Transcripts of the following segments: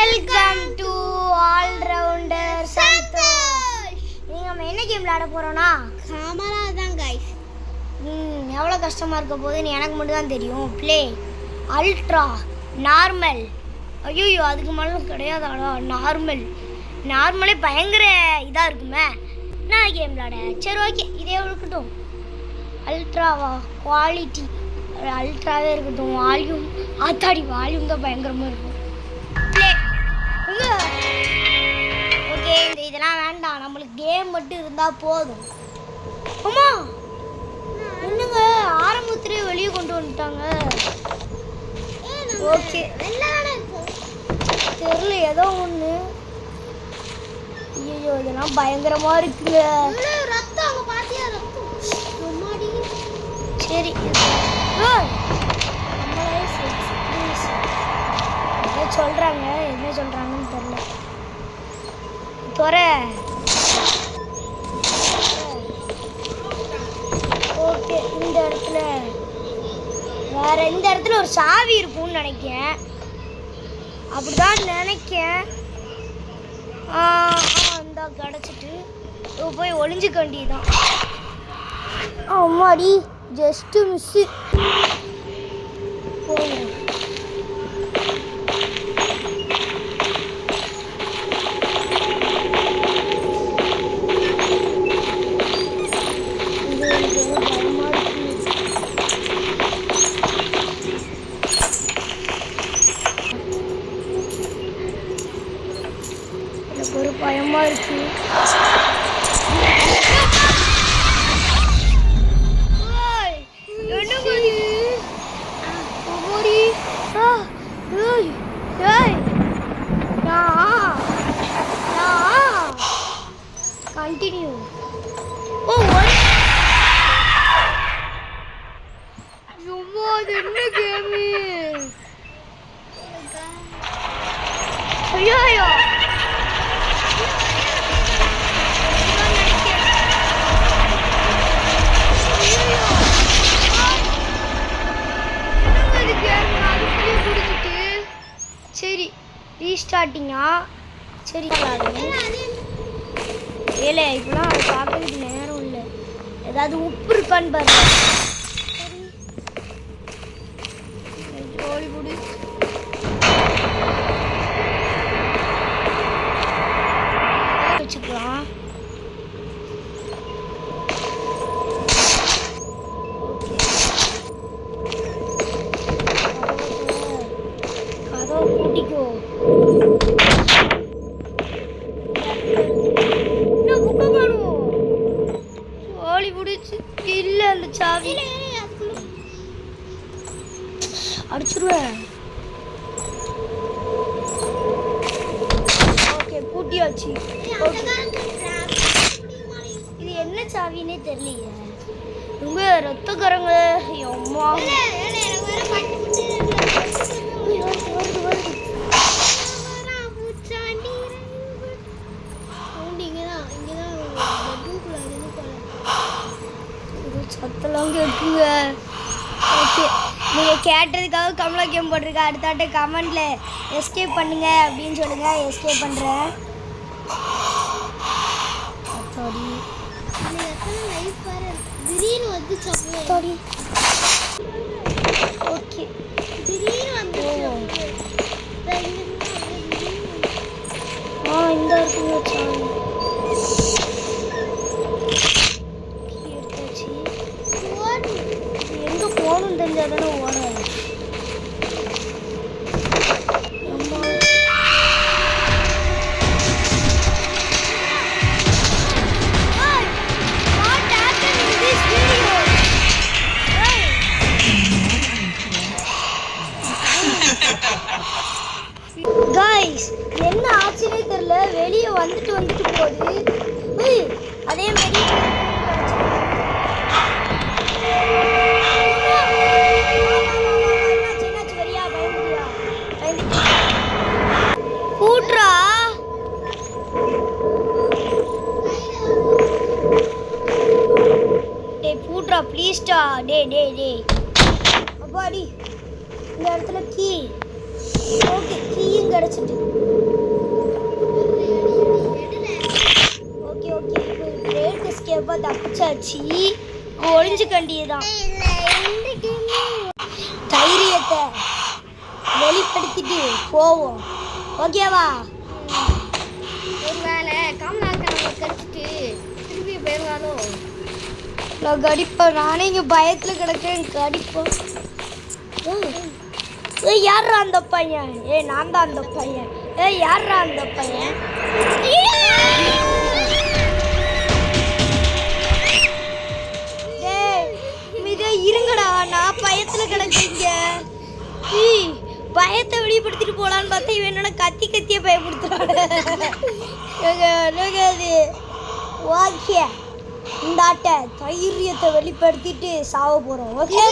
Welcome to allrounder Santhosh. நம்ம என்ன game விளையாட போறோம்னா கேமரா தான் गाइस. எவ்வளோ கஷ்டமாக இருக்க போகுதுன்னு எனக்கு மட்டும் தான் தெரியும். Play ultra normal. ஐயோ அதுக்கு மேலே கிடையாதாடா. நார்மலே பயங்கர இதாக இருக்குமே. நான் கேம் விளையாட சரி ஓகே இதே இருக்கட்டும். அல்ட்ராவா குவாலிட்டி அல்ட்ராவே இருக்கட்டும். வால்யூம் ஆத்தாடி வால்யூம் தான் பயங்கரமாக இருக்கும். ப்ளே ஓகே இந்த இதெல்லாம் வேண்டாம். நம்மளுக்கு கேம் மட்டும் இருந்தால் போதும். அம்மா என்னங்க ஆரம்பத்திலே வெளியே கொண்டு வந்துட்டாங்க. ஓகே தெரியல ஏதோ ஒன்று. ஐயோ இதெல்லாம் பயங்கரமா இருக்குங்க. சரி என்ன சொல்றாங்கன்னு தெரியல. ஓகே இந்த இடத்துல வேற இந்த இடத்துல ஒரு சாவி இருக்கும்னு நினைக்கிறேன். அப்படிதான் நினைக்கிறேன். இந்த கிடச்சிட்டு போய் ஒளிஞ்சுக்க வேண்டியதுதான். அம்மாடி ஜஸ்ட் மிஸ்ஸு. போங்க ஒரு பயமா இருக்கு. கண்டினியூ. என்ன கேமு? ஐயோ சரி ரீஸ்டார்டிங்கா? சரி ஏலே இப்பெல்லாம் அது பார்க்கறதுக்கு நேரம் இல்லை. ஏதாவது உப்பு இருக்கான்னு பாருங்க. ஜோலி குடி வச்சுக்கலாம். கதவை கூட்டிக்கோ. ஜோலி முடிச்சு இல்ல அந்த சாவி அடிச்சிருவேன். ஓகே பூட்டியாச்சு. இது என்ன சாவின்னே தெரியலையே. ரொம்ப ரத்தக்கரங்க. அம்மா சத்தெல்லாம் கேட்குங்க. ஓகே நீங்கள் கேட்டதுக்காக கமலா கேம் போட்டிருக்கா. அடுத்தாட்ட கமெண்டில் எஸ்கேப் பண்ணுங்க அப்படின்னு சொல்லுங்கள். எஸ்கேப் பண்ணுறேன். ஓகே இந்த இருக்குங்க எங்கே போகணும்னு தெரிஞ்சால் தானே ஓட. காய்ஸ் என்ன ஆச்சுன்னே தெரியல. வெளியே வந்துட்டு போகுது. அதே மாதிரி கூட்ரா டே பூட்ரா ப்ளீஸ்டா. டே அப்பாடி இந்த இடத்துல கீ. ஓகே கீங்க கிடைச்சிட்டு. ஓகே ஓகே, இப்போ கிரேட் எஸ்கேப்பா தப்பிச்சாச்சு. ஒளிஞ்சு கண்டியதான். தைரியத்தை வெளிப்படுத்திட்டு போவோம். ஓகேவா? ஒருவேளை காமநாயக்கன் நம்ம கடிச்சிட்டு திருப்பி போயிருவானோ? நான் கடிப்பேன். நானே இங்கே பயத்தில் கிடக்கேன். கடிப்பேன். ஏய் யாரா அந்த பையன்? நான் தான் அந்த பையன். யாரா அந்த பையன்? இருங்கடா, நான் பயத்தில் கிடக்கீங்க. பயத்தை வெளிப்படுத்திட்டு போலான்னு பார்த்தா இவன் என்னோட கத்திய பயப்படுத்துறாடு. ஓகே, இந்த ஆட்டை தைரியத்தை வெளிப்படுத்திட்டு சாவ போறோம். ஓகே,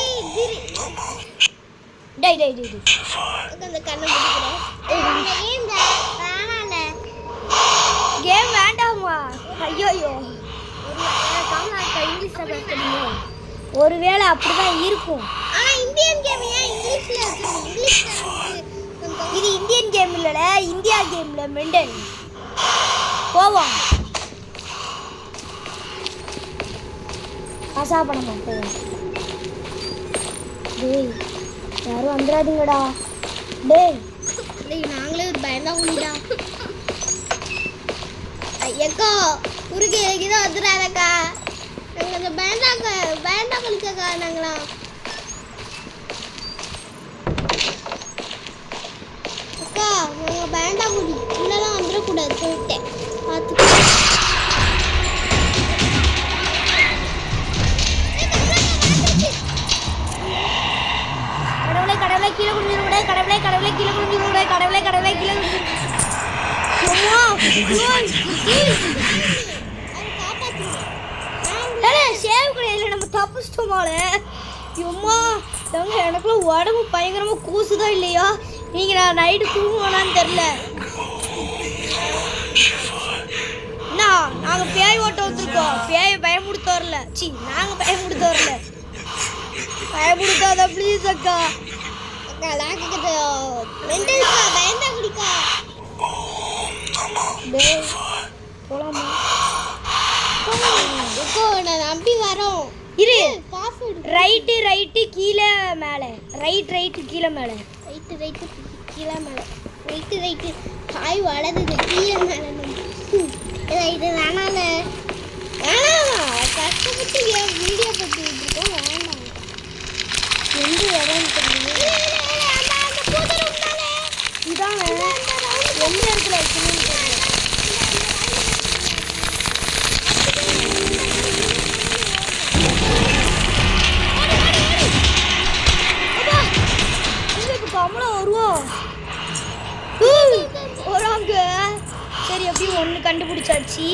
டேய் டேய் டேய் அந்த கண்ணை முடிக்கிறேன். கேம் வேண்டாமா? ஐயோ, காமநாயக்கன் இங்கிலீஷ்ல பேசணுமோ? ஒருவேளை அப்படிதான் இருக்கும். ஆனா இந்தியன் கேம் ஏன் இங்கிலீஷ்ல இருக்கு? இங்கிலீஷ்ல இது இந்தியன் கேம் இல்லல, இந்தியா கேம்ல மெண்டல். போவோம். காசா பணமா போவோம். டேய் யாரும் வந்துடாதீங்கடா. டேய் நாங்களே ஒரு பயந்தா குடிடா. ஐயக்கா உருகே தான் வந்துடாதக்கா. நாங்கள் கொஞ்சம் பயந்தா குளிக்கக்கா. நாங்களாம் அக்கா நாங்கள் பயந்தா குடி உள்ளலாம் வந்துடக்கூடாது சொல்லிட்டேன். பார்த்துக்கோ. கடவுளை கீழே குனிஞ்சிருவிட. கடவுளை கீழே குனிஞ்சிருவிட. கடவுளை கீழே சேவ் கிடையாது. நம்ம தப்பிச்சிட்டோமால. அம்மா தங்க, எனக்குலாம் உடம்பு பயங்கரமாக கூசுதா இல்லையா? நீங்கள் நான் நைட்டு தூங்குவேனான்னு தெரில. என்ன நாங்கள் பேய் ஓட்ட வந்துருக்கோம். பேயை பயமுடுத்த வரல. நாங்கள் பயமுடுத்த வரல. பயமுடுத்தாத ப்ளீஸ் அக்கா. பயந்தா குடிக்கா. போலாமா? நான் நம்பி வரோம். இரு. ரைட்டு கீழே மேலே. ரைட்டு கீழே மேலே. ரைட்டு கீழே மேலே. ரைட்டு காய் வளருது கீழே மேலே. இது வேணால வேணாமா? கஷ்டப்பட்டு வீடியோ போட்டு இருக்கோம். வேண்டாம். எந்த இடம் தெரியுது? இதான் எந்த இடத்துல இருக்குன்னு தெரியல. கமலம் வருவோம். வராங்க. சரி, எப்படியும் ஒன்று கண்டுபிடிச்சாச்சு.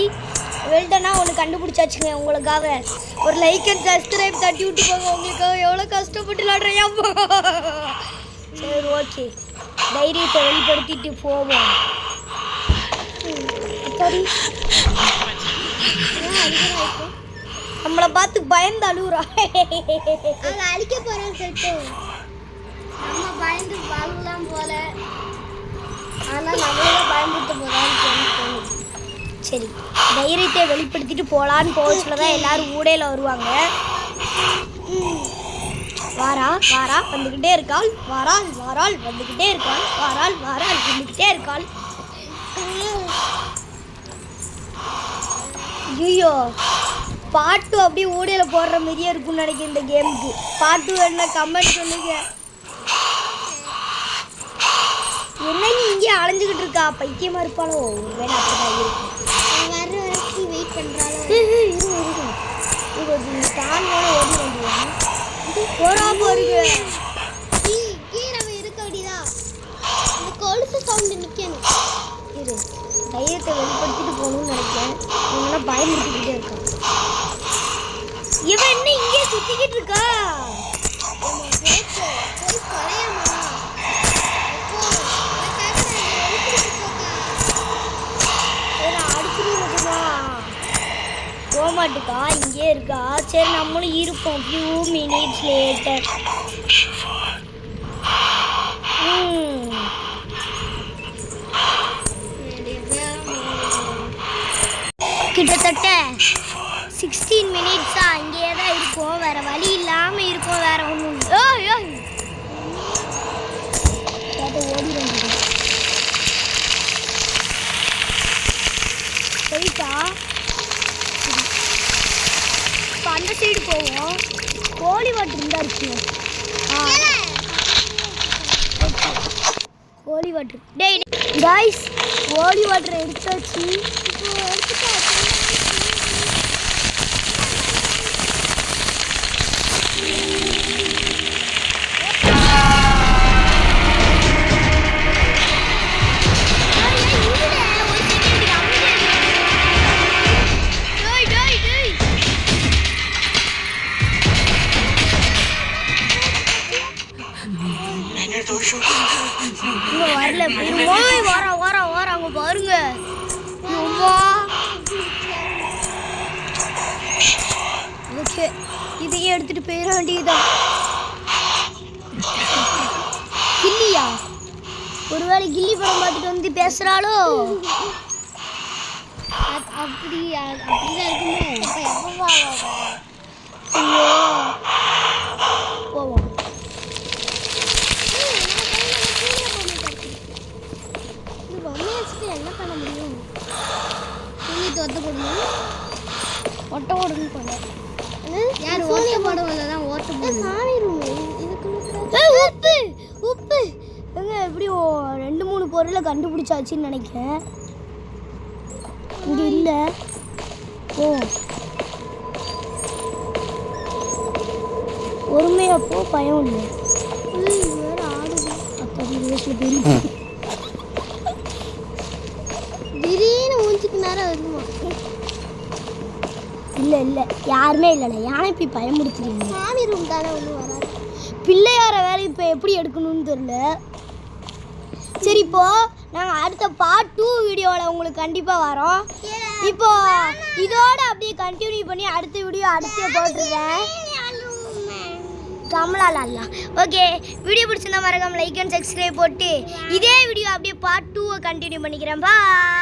வெல்டனா ஒன்று கண்டுபிடிச்சாச்சுங்க. உங்களுக்காக ஒரு லைக் அண்ட் சப்ஸ்கிரைப் தட்டி விட்டு போங்க. உங்களுக்காக எவ்வளோ கஷ்டப்பட்டு விளாடுறியா? சரி ஓகே, தைரியத்தை வெளிப்படுத்திட்டு போவோம். சரி, நம்மளை பார்த்து பயந்து அழுகுறா. அழிக்க போறோம் சொல்லிட்டு நம்ம பயந்து வாழலாம் போல. ஆனால் நம்மளே பயந்துட்டு போறான்னு. சரி, தைரியத்தை வெளிப்படுத்திட்டு போகலான்னு போச்சுலதான் எல்லாரும் ஊடையில் வருவாங்க. வாரா வந்துக்கிட்டே இருக்காள். வாராள் வந்துக்கிட்டே இருக்காள். வாராள் வந்துக்கிட்டே இருக்காள். ஐயோ, பாட்டு அப்படியே ஊடையில் போடுற மாதிரியே இருக்கும்னு நினைக்கிறேன் இந்த கேமுக்கு. பாட்டு வேணா கமெண்ட் சொல்லுங்க. என்னைக்கு இங்கே அலைஞ்சுக்கிட்டு இருக்கா? பைத்தியமா இருப்பாளோ? ஒருவேளை அப்படிதான் இருக்கும். வர்ற வரைக்கும் வெயிட் பண்ணுறாளோ? தான் ஓடி வந்துடுவாங்க. போறா பாருங்க. கீழே இருக்க வேண்டியதான். இந்த கொலுசு சவுண்டு நிற்கணும். இரு, தைரியத்தை வெளிப்படுத்திட்டு போகணும்னு நினைக்கிறேன். இவங்களாம் பயமுறுத்திக்கிட்டே இருக்கான். இவன் என்ன இங்கே சுற்றிக்கிட்டு இருக்கா? போமாட்டுக்கா, இங்கே இருக்கா. சரி, நம்மளும் இருப்போம். Few minutes later. கிட்டத்தட்ட 16 மினிட்ஸா இங்கேயே தான் இருக்கும், வேற வழி இல்லாமல் இருக்கும், வேற ஒன்றும் ஓடி போயிட்டா. இப்போ அந்த சைடு போவோம். கோழி வாட்டர் இருந்தா இருக்கு. கோழி வாட்டர் டேய் கைஸ், கோழி வாட்டர் எடுத்தாச்சு. வரல வர அங்க பாருங்க. ஓகே, இதையே எடுத்துட்டு போயிட வேண்டியதுதான். கில்லியா? ஒருவேளை கில்லி படம் பார்த்துட்டு வந்து பேசுறாளோ? அப்படிதான் இருக்குமோ? ஐயோ, போவோம். என்ன பண்ண முடியும்? ஒட்ட ஓடணும் போல. யார் ஓட்ட போடுவதில்ல தான் ஓட்ட போடும். சாமி ரூம் உப்பு உப்பு எங்க எப்படியும் 2-3 பொருளை கண்டுபிடிச்சாச்சுன்னு நினைக்கிறேன். இங்கே இல்லை. ஓ, பொறுமையா போ, பயம் இல்லை. வேற ஆடுது. அப்படி வயசுல பெரிய திடீர்னு மூஞ்சிக்கு நேரம் வருமா? இல்லை யாருமே இல்லைல்ல. யானை போய் பயமுடுத்துறீங்க. சாமி ரூம் தானே ஒன்று வராது. பிள்ளையார வேலை இப்போ எப்படி எடுக்கணும்னு தெரியல. சரி, இப்போ நாங்கள் அடுத்த பார்ட் 2 வீடியோவில் உங்களுக்கு கண்டிப்பாக வரோம். இப்போ இதோட அப்படியே கண்டினியூ பண்ணி அடுத்த வீடியோ அடுத்து போட்டுருக்கேன். கமலாலா. ஓகே, வீடியோ பிடிச்சிருந்தா மறக்காம லைக் அண்ட் சப்ஸ்கிரைப் போட்டு இதே வீடியோ அப்படியே பார்ட் 2 கண்டினியூ பண்ணிக்கிறேன். பாய்.